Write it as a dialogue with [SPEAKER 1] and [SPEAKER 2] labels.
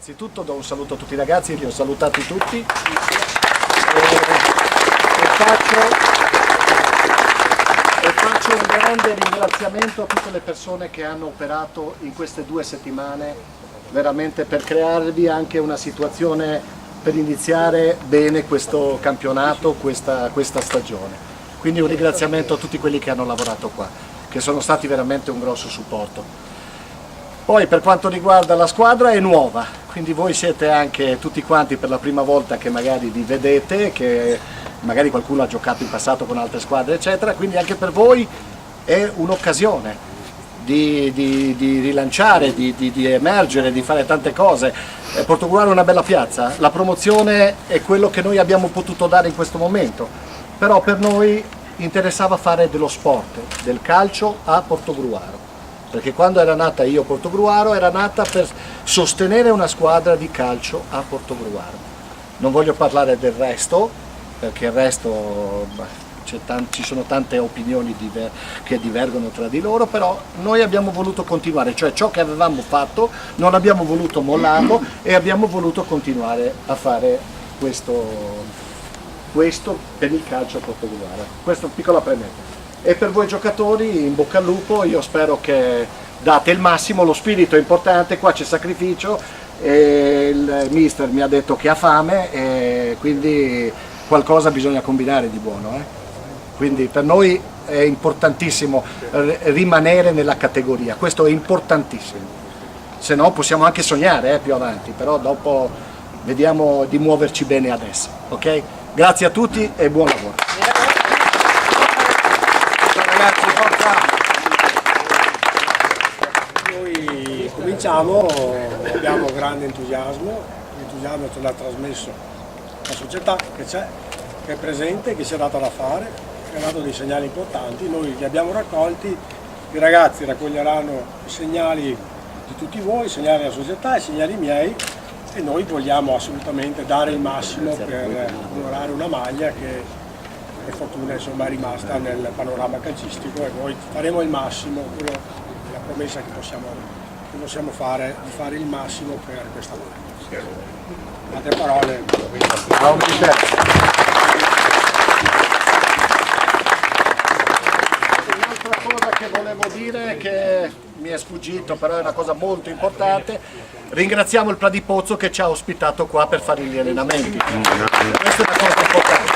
[SPEAKER 1] Innanzitutto do un saluto a tutti i ragazzi, li ho salutati tutti e faccio un grande ringraziamento a tutte le persone che hanno operato in queste 2 settimane veramente per crearvi anche una situazione per iniziare bene questo campionato, questa stagione. Quindi un ringraziamento a tutti quelli che hanno lavorato qua, che sono stati veramente un grosso supporto. Poi per quanto riguarda la squadra è nuova, quindi voi siete anche tutti quanti per la prima volta che magari vi vedete, che magari qualcuno ha giocato in passato con altre squadre eccetera, quindi anche per voi è un'occasione di rilanciare, di emergere, di fare tante cose. Portogruaro è una bella piazza, la promozione è quello che noi abbiamo potuto dare in questo momento, però per noi interessava fare dello sport, del calcio a Portogruaro. Perché quando era nata Io Portogruaro era nata per sostenere una squadra di calcio a Portogruaro. Non voglio parlare del resto, perché il resto ci sono tante opinioni che divergono tra di loro, però noi abbiamo voluto continuare, cioè ciò che avevamo fatto non abbiamo voluto mollarlo e abbiamo voluto continuare a fare questo per il calcio a Portogruaro. Questa è una piccola premessa. E per voi giocatori in bocca al lupo, io spero che date il massimo, lo spirito è importante, qua c'è sacrificio e il mister mi ha detto che ha fame e quindi qualcosa bisogna combinare di buono. Quindi per noi è importantissimo rimanere nella categoria, questo è importantissimo, se no possiamo anche sognare più avanti, però dopo vediamo di muoverci bene adesso, ok? Grazie a tutti e buon lavoro.
[SPEAKER 2] Ragazzi, forza! Noi cominciamo, abbiamo grande entusiasmo, l'entusiasmo ce l'ha trasmesso la società che c'è, che è presente, che si è data da fare, che ha dato dei segnali importanti, noi li abbiamo raccolti, i ragazzi raccoglieranno i segnali di tutti voi, i segnali della società, i segnali miei e noi vogliamo assolutamente dare il massimo per onorare una maglia che per fortuna insomma, è rimasta nel panorama calcistico e noi faremo il massimo, quello è la promessa che possiamo fare, di fare il massimo per questa maglia. Altre parole.
[SPEAKER 1] Un'altra cosa che volevo dire che mi è sfuggito, però è una cosa molto importante, ringraziamo il Pradipozzo che ci ha ospitato qua per fare gli allenamenti. Questa è una cosa importante.